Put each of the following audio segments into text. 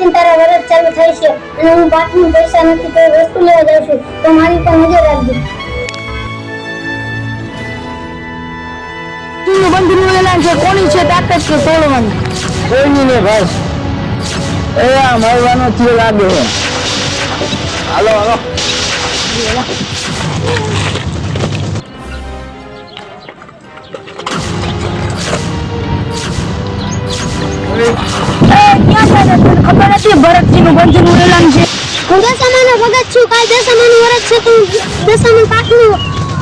પછી તારા વરસ ચાલુ થાય છે અને હું પાકની પૈસા નથી તો વસ્તુ લેવા જાઉં છું તો મારી પર નજર રાખજો. તું બંધનું એલાન છે કોની છે તાકાત કે તોડવાની? કોઈની ને ભાઈ એ આ મારવાનો થયો લાગે છે. હાલો હાલો ખબર નથી ભરતસિંહનું બંધનું એલાન છે. હું દશામાનો ભગત છું. કાલ દશામાનું વરસ છે તો દશામાન પાકનું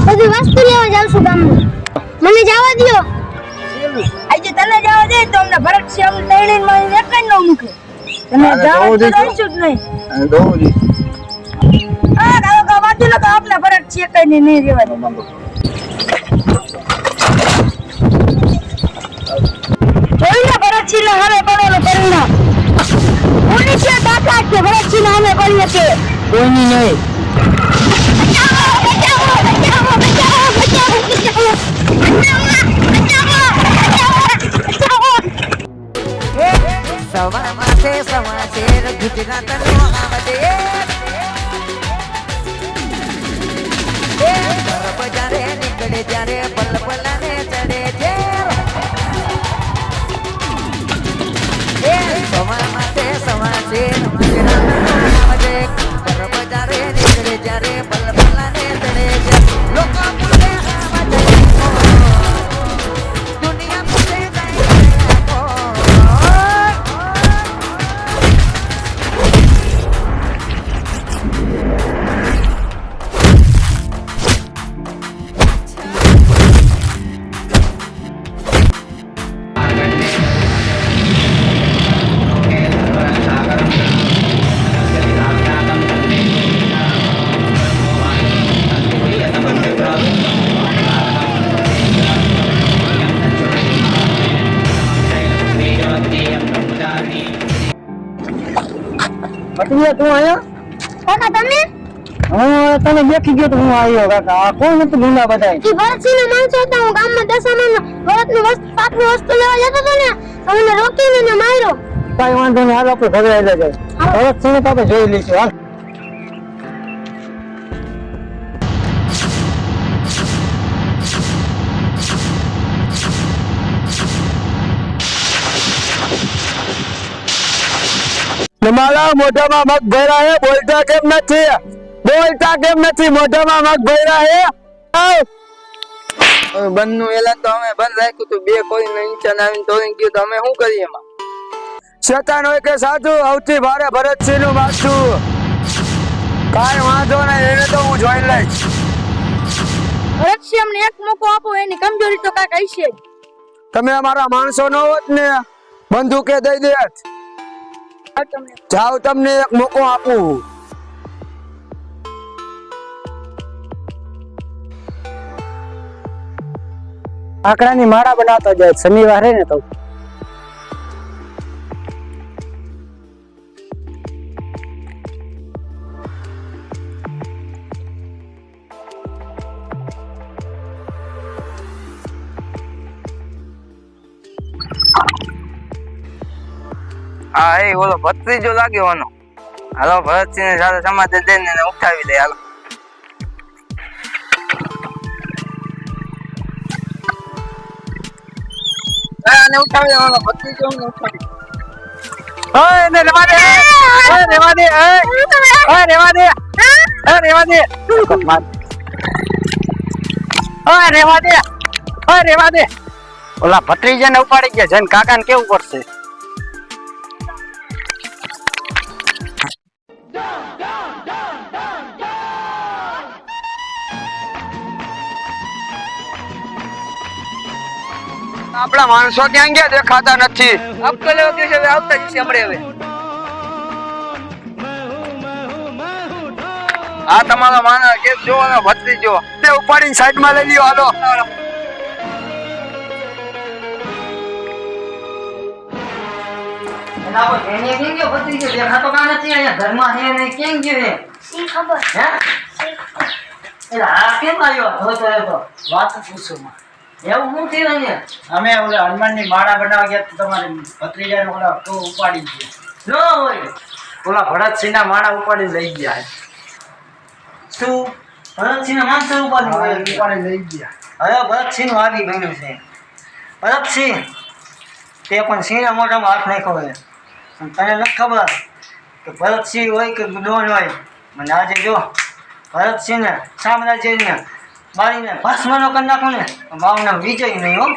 બધી વસ્તુ લેવા જાઉં છું ગામમાં. મને જવા દ્યો. આજે તને જવા દે તો અમને ભરતસિંહ અમને તૈણીને માં એક જ ન મૂકે. તમે જાવ તો રહીશું જ નહીં. દોજી આ કાકા વાંચો ને તો આપણે ભરતસિંહ કઈ નહીં રહેવા દે. જોઈને ભરતસિંહ ને હવે બનેલું પરિણામ કોની છે તાકાત કે ભરતસિંહ ને અમે કરીએ કે કોઈની નહીં. સમાચાર ગુજરાતનો આવડે બજારે નીકળે જ્યારે પલપલાને ચડે છે સમાચાર ગુજરાતનો આવડે બજારે નીકળે જ્યારે પલપલાને ચડે છે લોકો પૂછે દુનિયા પૂછે પટિયા તું આયો? કાકા તમે હા તને દેખી ગયો તો હું આવ્યો કાકા. આ કોણ હતું ગુંડા બધાય? ઈ ભરતસિંહના માણસો હતા. હું ગામમાં દશામાન વરસની વસ્તુ પાકની વસ્તુ લેવા જતો હતો ને અમને રોકીને ને માર્યો. કાંઈ વાંધો નહીં હાલ આપણે ઘરે આવી જાય. ભરતસિંહ તો આપણે જોઈ લઈશું હાલ. મારા મોઢામાં મગ ભર્યા હે બોલતા કેમ નથી? બોલતા કેમ નથી? મોઢામાં મગ ભર્યા હે. બંધનું એલાન તો અમે બંધ રાખ્યું હતું. બે કોઈ નીચે આવીને તોડી ગયું તો અમે શું કરીએ એમાં? શેતાન હોય કે સાધુ સૌથી ભારે ભરતસિંહ નું માથું. કાંઈ વાંધો નહીં એને તો હું જોઈ લઈશ. ભરતસિંહ અમને એક મોકો આપો એની કમજોરી તો કાંઈક હશે જ. તમે અમારા માણસો ન હોત ને બંદૂકે દઈ દેત. જાઓ તમને એક મોકો આપું. આકડાની માળા બનાવતો જાય શનિવારે ને તો હા એ ઓલો ભત્રીજો લાગ્યો આનો. હાલો ભરતસિંહ ને સાથે સમાધાન દઈને એને ઉઠાવી દે. હાલો આને ઉઠાવી દે. હાલો ભત્રીજો ને ઉઠાવી. ઓય ને રેવા દે. ઓય રેવા દે. ઓય રેવા દે. ઓય રેવા દે. ઓય રેવા દે. ઓય રેવા દે. ઓલા ભત્રીજાને ઉપાડી ગયા જન કાકાને કેવું પડશે? આપણા માણસો ક્યાં ગયા દેખાતા નથી. આપતો લેવા દિવસે હવે આવતા જ છે હમણાં હવે. આ તમારો માણસ કે જોવાનો ભત્રીજો તે ઉપાડીને સાઈડમાં લઈ લ્યો. હાલો એના પર એને કેમ ગયો ભત્રીજો દેખાતો કાં નથી અહીંયા ઘરમાં હે ને કેમ ગયો હે? સી ખબર. હે એટલે આ કેમ આવ્યો? તો વાત પૂછો માં એવું શું થયું અહીંયા? અમે ઓલા હનુમાનની માળા બનાવવા ગયા તો તમારે ભત્રીજાને ઓલા તો ઉપાડી ગયા. ન હોય ઓલા ભરતસિંહના માણા ઉપાડી લઈ ગયા છે. શું ભરતસિંહના માણસો ઉપાડી લઈ ગયા? હવે ભરતસિંહનું આવી બન્યું છે. ભરતસિંહ તે પણ સિંહના મોઢામાં હાથ નાખ્યો છે. અને તને નથી ખબર કે ભરતસિંહ હોય કે ડોન હોય. મને આજે જો ભરતસિંહને સામ્રાજ્યને બાળીને ભસ્મનો કરી નાખો ને મારું નામ વિજય નહીં હો.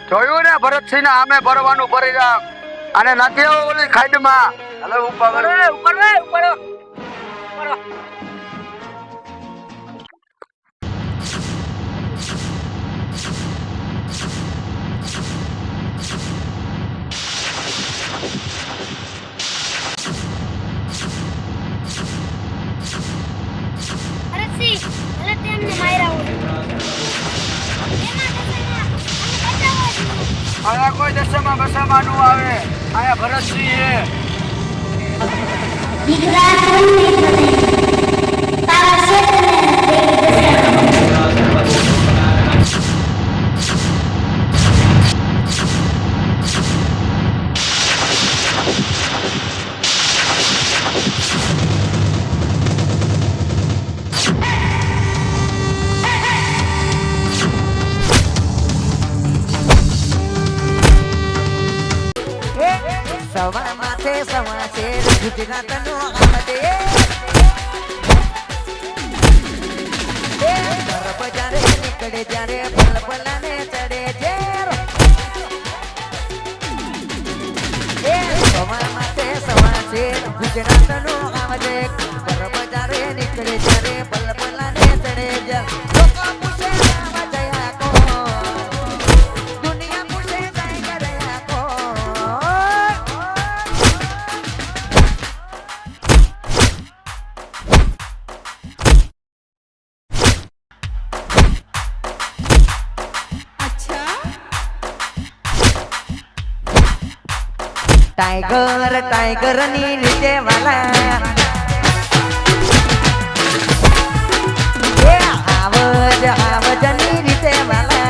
જોયું ને ભરતસિંહ આમે ભરવાનું પરિણામ અને નથી ઓલી ખાઈડમાં. હવે ઉપર ભરતસિંહ ભલે તેમને માર્યા હોય એમાં આયા કોઈ દશામાં બસામાં નું આવે. આયા ભરતસિંહ હે. દીકરા તારા સવા માથે સવા શેર ગુજરાતનો આમદે બજારે નીકળે જ્યારે પલપલાને ચડે ઝેર સવા માથે સવા શેર ગુજરાતનો આમદે બજારે નીકળે જ્યારે પલપલાને ચડે ઝેર લોકો પૂછે આવા જયા કો દુનિયા પૂછે જાય ગયા કો टाइगर टाइगर नी रीते वाला आवज आवज नी रीते वाला